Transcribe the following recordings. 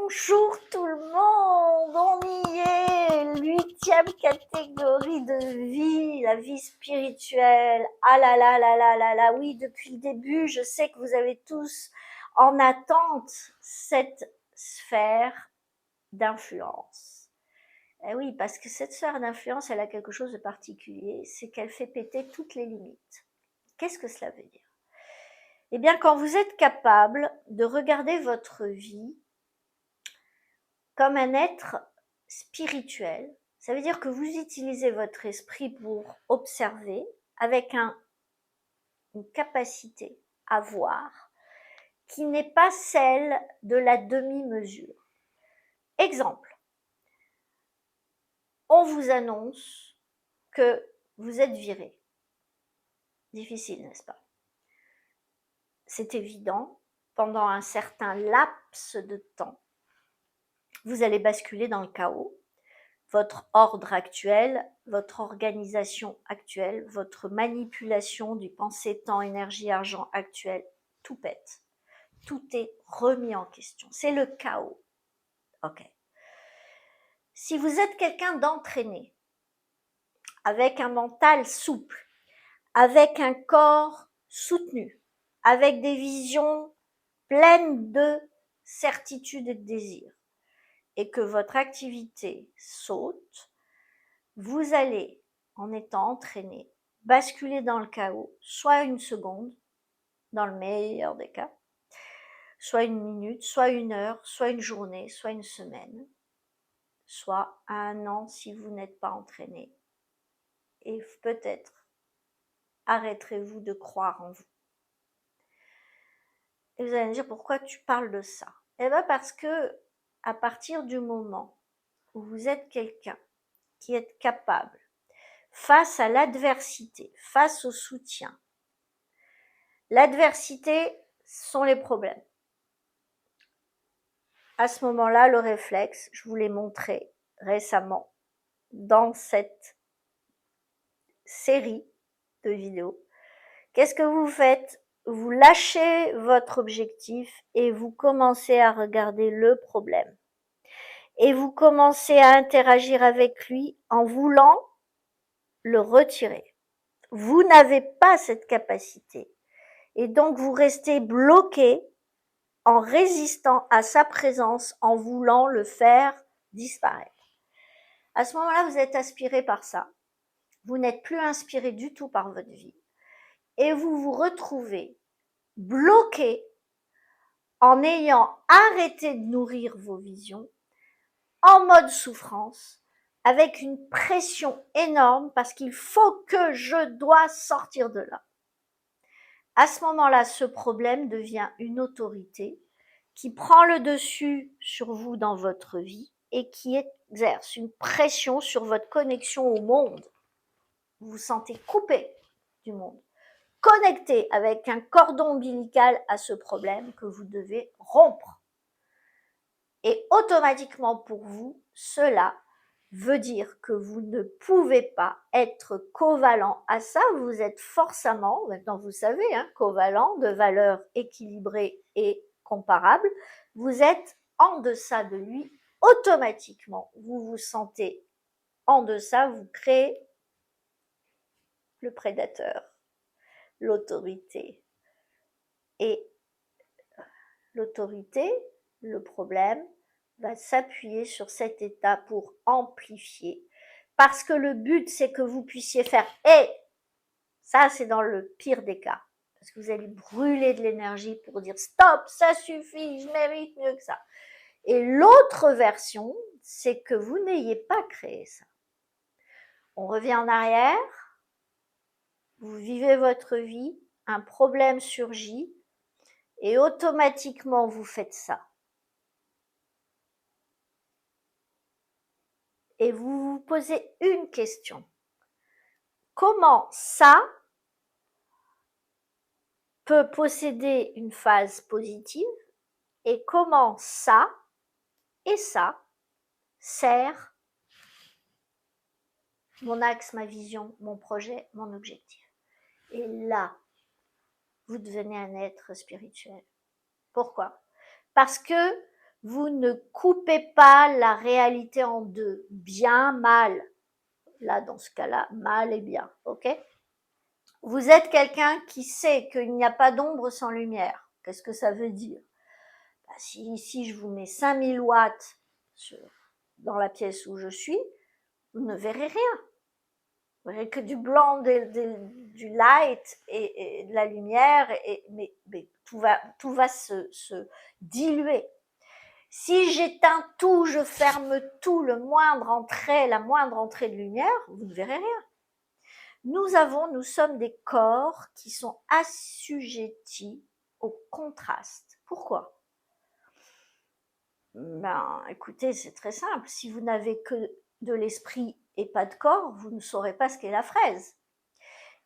Bonjour tout le monde, on y est, 8e catégorie de vie, la vie spirituelle. Ah là là là là là là, oui, depuis le début, je sais que vous avez tous en attente cette sphère d'influence. Eh oui, parce que cette sphère d'influence, elle a quelque chose de particulier, c'est qu'elle fait péter toutes les limites. Qu'est-ce que cela veut dire? Eh bien, quand vous êtes capable de regarder votre vie comme un être spirituel, ça veut dire que vous utilisez votre esprit pour observer avec une capacité à voir qui n'est pas celle de la demi-mesure. Exemple, on vous annonce que vous êtes viré. Difficile, n'est-ce pas? C'est évident, pendant un certain laps de temps, vous allez basculer dans le chaos. Votre ordre actuel, votre organisation actuelle, votre manipulation du pensée, temps, énergie, argent actuel, tout pète. Tout est remis en question. C'est le chaos. Ok. Si vous êtes quelqu'un d'entraîné, avec un mental souple, avec un corps soutenu, avec des visions pleines de certitude et de désir, et que votre activité saute, vous allez, en étant entraîné, basculer dans le chaos, soit une seconde, dans le meilleur des cas, soit une minute, soit une heure, soit une journée, soit une semaine, soit un an si vous n'êtes pas entraîné. Et peut-être arrêterez-vous de croire en vous. Et vous allez me dire, pourquoi tu parles de ça? Eh bien parce que à partir du moment où vous êtes quelqu'un qui est capable, face à l'adversité, face au soutien, l'adversité sont les problèmes. À ce moment-là, le réflexe, je vous l'ai montré récemment dans cette série de vidéos. Qu'est-ce que vous faites? Vous lâchez votre objectif et vous commencez à regarder le problème. Et vous commencez à interagir avec lui en voulant le retirer. Vous n'avez pas cette capacité. Et donc vous restez bloqué en résistant à sa présence, en voulant le faire disparaître. À ce moment-là, vous êtes aspiré par ça. Vous n'êtes plus inspiré du tout par votre vie. Et vous vous retrouvez bloqué en ayant arrêté de nourrir vos visions, en mode souffrance, avec une pression énorme parce qu'il faut que je dois sortir de là. À ce moment-là, ce problème devient une autorité qui prend le dessus sur vous dans votre vie et qui exerce une pression sur votre connexion au monde. Vous vous sentez coupé du monde, connecté avec un cordon ombilical à ce problème que vous devez rompre. Et automatiquement pour vous, cela veut dire que vous ne pouvez pas être covalent à ça, vous êtes forcément, maintenant vous savez, covalent de valeurs équilibrées et comparables, vous êtes en deçà de lui automatiquement, vous vous sentez en deçà, vous créez le prédateur, l'autorité. Et l'autorité, le problème, va s'appuyer sur cet état pour amplifier. Parce que le but, c'est que vous puissiez faire « Hé !» Ça, c'est dans le pire des cas. Parce que vous allez brûler de l'énergie pour dire « Stop, ça suffit, je mérite mieux que ça. » Et l'autre version, c'est que vous n'ayez pas créé ça. On revient en arrière, vous vivez votre vie, un problème surgit, et automatiquement vous faites ça. Et vous vous posez une question. Comment ça peut posséder une phase positive et comment ça et ça sert mon axe, ma vision, mon projet, mon objectif. Et là, vous devenez un être spirituel. Pourquoi? Parce que Vous ne coupez pas la réalité en deux, bien, mal. Là, dans ce cas-là, mal et bien, ok? Vous êtes quelqu'un qui sait qu'il n'y a pas d'ombre sans lumière. Qu'est-ce que ça veut dire? Bah, si ici je vous mets 5000 watts dans la pièce où je suis, vous ne verrez rien. Vous verrez que du blanc, du light et de la lumière, mais tout va se diluer. Si j'éteins tout, je ferme tout, la moindre entrée de lumière, vous ne verrez rien. Nous sommes des corps qui sont assujettis au contraste. Pourquoi? Ben, écoutez, c'est très simple. Si vous n'avez que de l'esprit et pas de corps, vous ne saurez pas ce qu'est la fraise.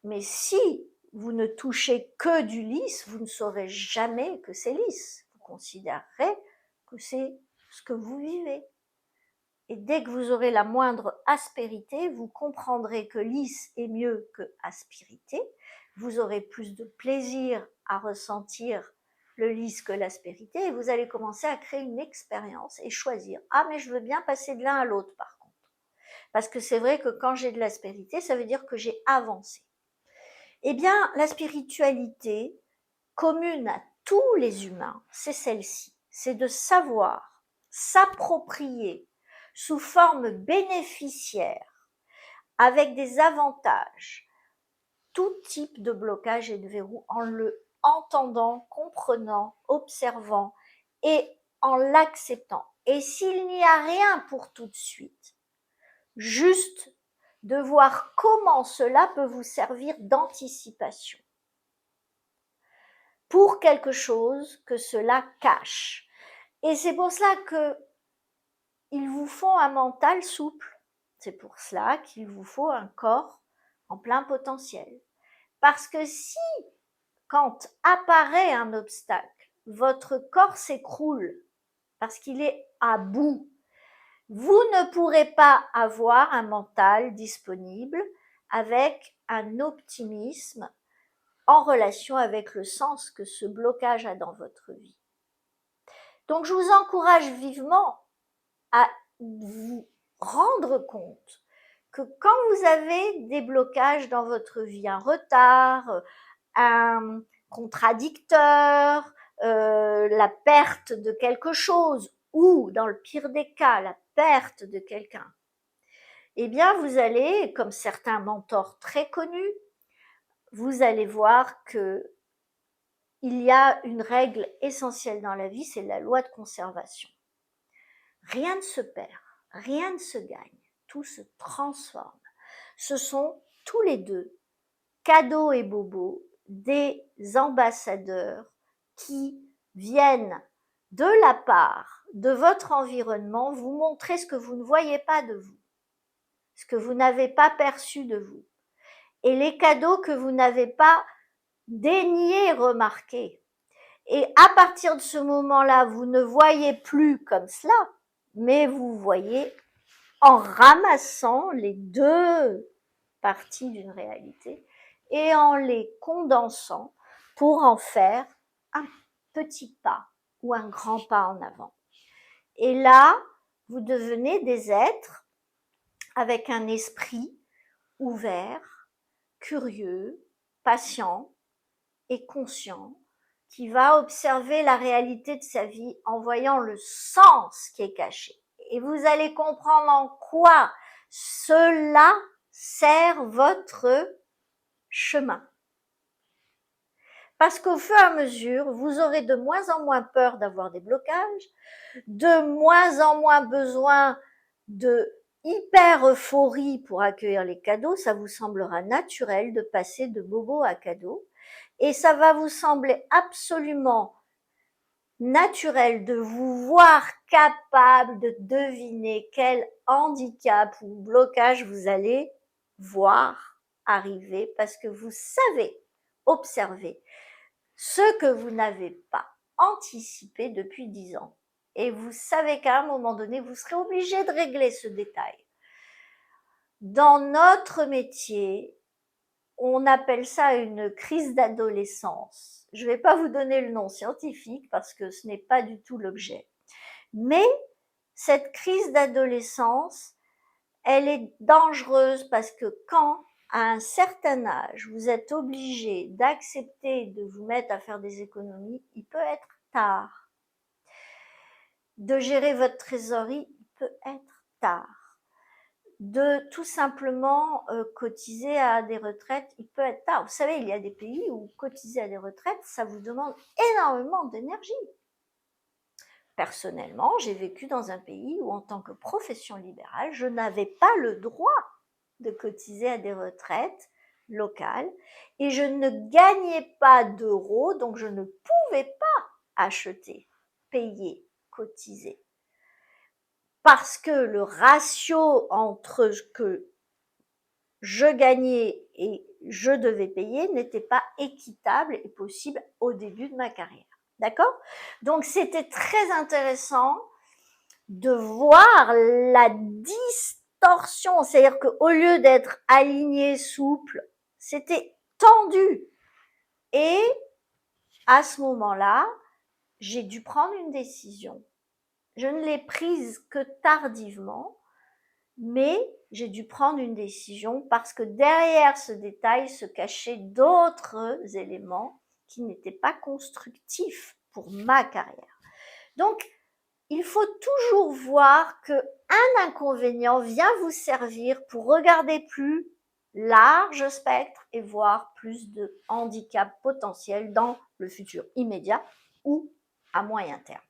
Mais si vous ne touchez que du lisse, vous ne saurez jamais que c'est lisse. Vous considérerez que c'est ce que vous vivez. Et dès que vous aurez la moindre aspérité, vous comprendrez que lisse est mieux que aspérité. Vous aurez plus de plaisir à ressentir le lisse que l'aspérité et vous allez commencer à créer une expérience et choisir. Ah, mais je veux bien passer de l'un à l'autre par contre. Parce que c'est vrai que quand j'ai de l'aspérité, ça veut dire que j'ai avancé. Eh bien, la spiritualité commune à tous les humains, c'est celle-ci. C'est de savoir s'approprier sous forme bénéficiaire, avec des avantages, tout type de blocage et de verrou en le entendant, comprenant, observant et en l'acceptant. Et s'il n'y a rien pour tout de suite, juste de voir comment cela peut vous servir d'anticipation pour quelque chose que cela cache. Et c'est pour cela que il vous faut un mental souple. C'est pour cela qu'il vous faut un corps en plein potentiel. Parce que si, quand apparaît un obstacle, votre corps s'écroule parce qu'il est à bout, vous ne pourrez pas avoir un mental disponible avec un optimisme en relation avec le sens que ce blocage a dans votre vie. Donc je vous encourage vivement à vous rendre compte que quand vous avez des blocages dans votre vie, un retard, un contradicteur, la perte de quelque chose ou, dans le pire des cas, la perte de quelqu'un, eh bien vous allez, comme certains mentors très connus, vous allez voir que il y a une règle essentielle dans la vie, c'est la loi de conservation. Rien ne se perd, rien ne se gagne, tout se transforme. Ce sont tous les deux, Cadeau et Bobo, des ambassadeurs qui viennent de la part de votre environnement vous montrer ce que vous ne voyez pas de vous, ce que vous n'avez pas perçu de vous, et les cadeaux que vous n'avez pas daigné remarquer. Et à partir de ce moment-là, vous ne voyez plus comme cela, mais vous voyez en ramassant les deux parties d'une réalité et en les condensant pour en faire un petit pas ou un grand pas en avant. Et là, vous devenez des êtres avec un esprit ouvert, curieux, patient et conscient, qui va observer la réalité de sa vie en voyant le sens qui est caché. Et vous allez comprendre en quoi cela sert votre chemin. Parce qu'au fur et à mesure, vous aurez de moins en moins peur d'avoir des blocages, de moins en moins besoin de hyper euphorie pour accueillir les cadeaux. Ça vous semblera naturel de passer de bobo à cadeau. Et ça va vous sembler absolument naturel de vous voir capable de deviner quel handicap ou blocage vous allez voir arriver parce que vous savez observer ce que vous n'avez pas anticipé depuis 10 ans. Et vous savez qu'à un moment donné, vous serez obligé de régler ce détail. Dans notre métier, on appelle ça une crise d'adolescence. Je ne vais pas vous donner le nom scientifique parce que ce n'est pas du tout l'objet. Mais cette crise d'adolescence, elle est dangereuse parce que quand, à un certain âge, vous êtes obligé d'accepter de vous mettre à faire des économies, il peut être tard. De gérer votre trésorerie, il peut être tard. De tout simplement cotiser à des retraites, il peut être tard. Vous savez, il y a des pays où cotiser à des retraites, ça vous demande énormément d'énergie. Personnellement, j'ai vécu dans un pays où, en tant que profession libérale, je n'avais pas le droit de cotiser à des retraites locales et je ne gagnais pas d'euros, donc je ne pouvais pas acheter, payer, cotiser. Parce que le ratio entre ce que je gagnais et je devais payer n'était pas équitable et possible au début de ma carrière. D'accord? Donc c'était très intéressant de voir la distorsion, c'est-à-dire qu'au lieu d'être aligné, souple, c'était tendu. Et à ce moment-là, j'ai dû prendre une décision. Je ne l'ai prise que tardivement, mais j'ai dû prendre une décision parce que derrière ce détail se cachaient d'autres éléments qui n'étaient pas constructifs pour ma carrière. Donc, il faut toujours voir qu'un inconvénient vient vous servir pour regarder plus large spectre et voir plus de handicaps potentiels dans le futur immédiat ou à moyen terme.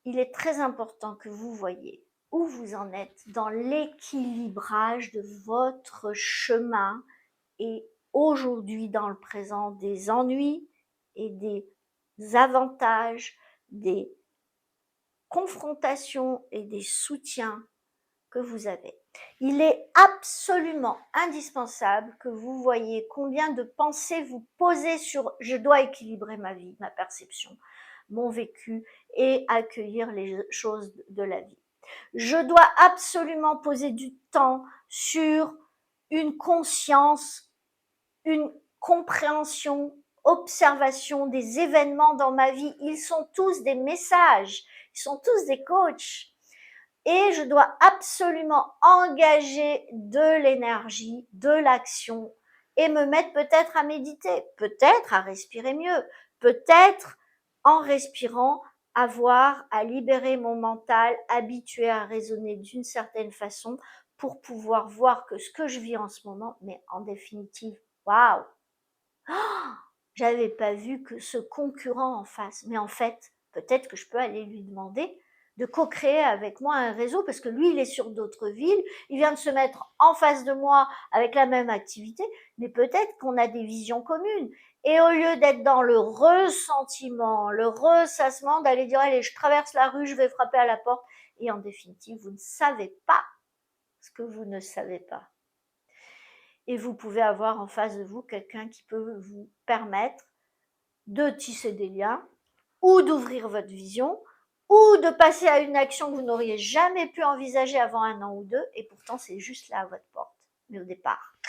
Il est très important que vous voyez où vous en êtes dans l'équilibrage de votre chemin et aujourd'hui dans le présent des ennuis et des avantages, des confrontations et des soutiens que vous avez. Il est absolument indispensable que vous voyez combien de pensées vous posez sur je dois équilibrer ma vie, ma perception, mon vécu et accueillir les choses de la vie. Je dois absolument poser du temps sur une conscience, une compréhension, observation des événements dans ma vie. Ils sont tous des messages, ils sont tous des coachs. Et je dois absolument engager de l'énergie, de l'action et me mettre peut-être à méditer, peut-être à respirer mieux, peut-être en respirant avoir à libérer mon mental, habitué à raisonner d'une certaine façon pour pouvoir voir que ce que je vis en ce moment, mais en définitive, waouh, j'avais pas vu que ce concurrent en face, mais en fait, peut-être que je peux aller lui demander de co-créer avec moi un réseau parce que lui, il est sur d'autres villes, il vient de se mettre en face de moi avec la même activité, mais peut-être qu'on a des visions communes. Et au lieu d'être dans le ressentiment, le ressassement, d'aller dire, allez, je traverse la rue, je vais frapper à la porte, et en définitive, vous ne savez pas ce que vous ne savez pas. Et vous pouvez avoir en face de vous quelqu'un qui peut vous permettre de tisser des liens ou d'ouvrir votre vision ou de passer à une action que vous n'auriez jamais pu envisager avant 1 an ou 2 et pourtant c'est juste là à votre porte. Mais au départ,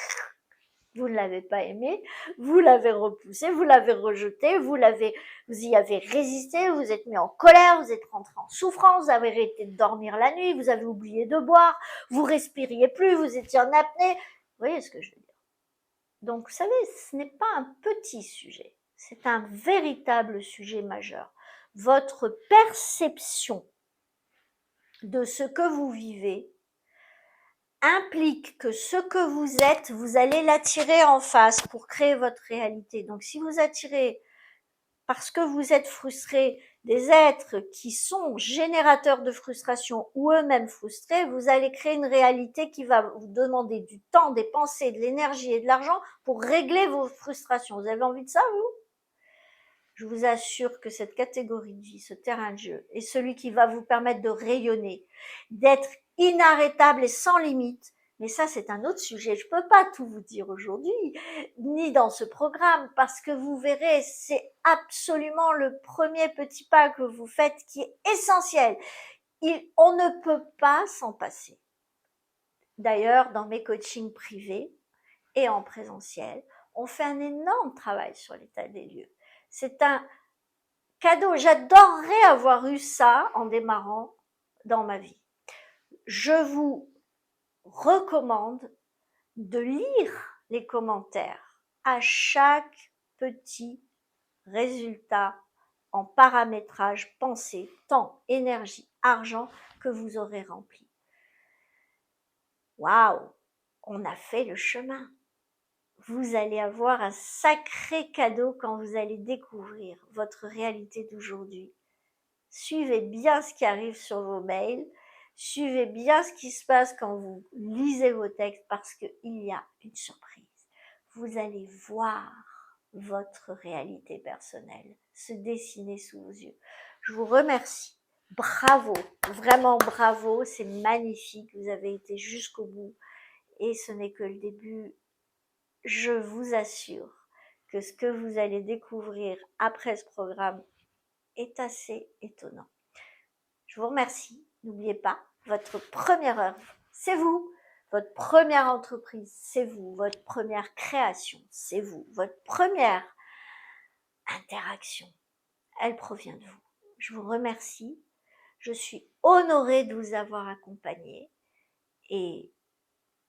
vous ne l'avez pas aimé, vous l'avez repoussé, vous l'avez rejeté, vous y avez résisté, vous êtes mis en colère, vous êtes rentré en souffrance, vous avez arrêté de dormir la nuit, vous avez oublié de boire, vous respiriez plus, vous étiez en apnée. Vous voyez ce que je veux dire? Donc, vous savez, ce n'est pas un petit sujet, c'est un véritable sujet majeur. Votre perception de ce que vous vivez implique que ce que vous êtes, vous allez l'attirer en face pour créer votre réalité. Donc, si vous attirez, parce que vous êtes frustré, des êtres qui sont générateurs de frustration ou eux-mêmes frustrés, vous allez créer une réalité qui va vous demander du temps, des pensées, de l'énergie et de l'argent pour régler vos frustrations. Vous avez envie de ça, vous? Je vous assure que cette catégorie de vie, ce terrain de jeu, est celui qui va vous permettre de rayonner, d'être inarrêtable et sans limite. Mais ça, c'est un autre sujet. Je peux pas tout vous dire aujourd'hui, ni dans ce programme, parce que vous verrez, c'est absolument le premier petit pas que vous faites qui est essentiel. On ne peut pas s'en passer. D'ailleurs, dans mes coachings privés et en présentiel, on fait un énorme travail sur l'état des lieux. C'est un cadeau, j'adorerais avoir eu ça en démarrant dans ma vie. Je vous recommande de lire les commentaires à chaque petit résultat en paramétrage, pensée, temps, énergie, argent que vous aurez rempli. Waouh, on a fait le chemin. Vous allez avoir un sacré cadeau quand vous allez découvrir votre réalité d'aujourd'hui. Suivez bien ce qui arrive sur vos mails, suivez bien ce qui se passe quand vous lisez vos textes parce qu'il y a une surprise. Vous allez voir votre réalité personnelle se dessiner sous vos yeux. Je vous remercie. Bravo, vraiment bravo, c'est magnifique, vous avez été jusqu'au bout et ce n'est que le début. Je vous assure que ce que vous allez découvrir après ce programme est assez étonnant. Je vous remercie. N'oubliez pas, votre première œuvre, c'est vous. Votre première entreprise, c'est vous. Votre première création, c'est vous. Votre première interaction, elle provient de vous. Je vous remercie. Je suis honorée de vous avoir accompagné et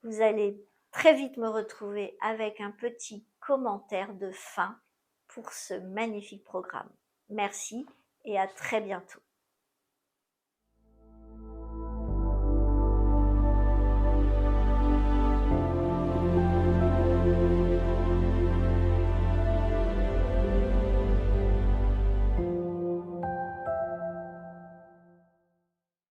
vous allez très vite me retrouver avec un petit commentaire de fin pour ce magnifique programme. Merci et à très bientôt.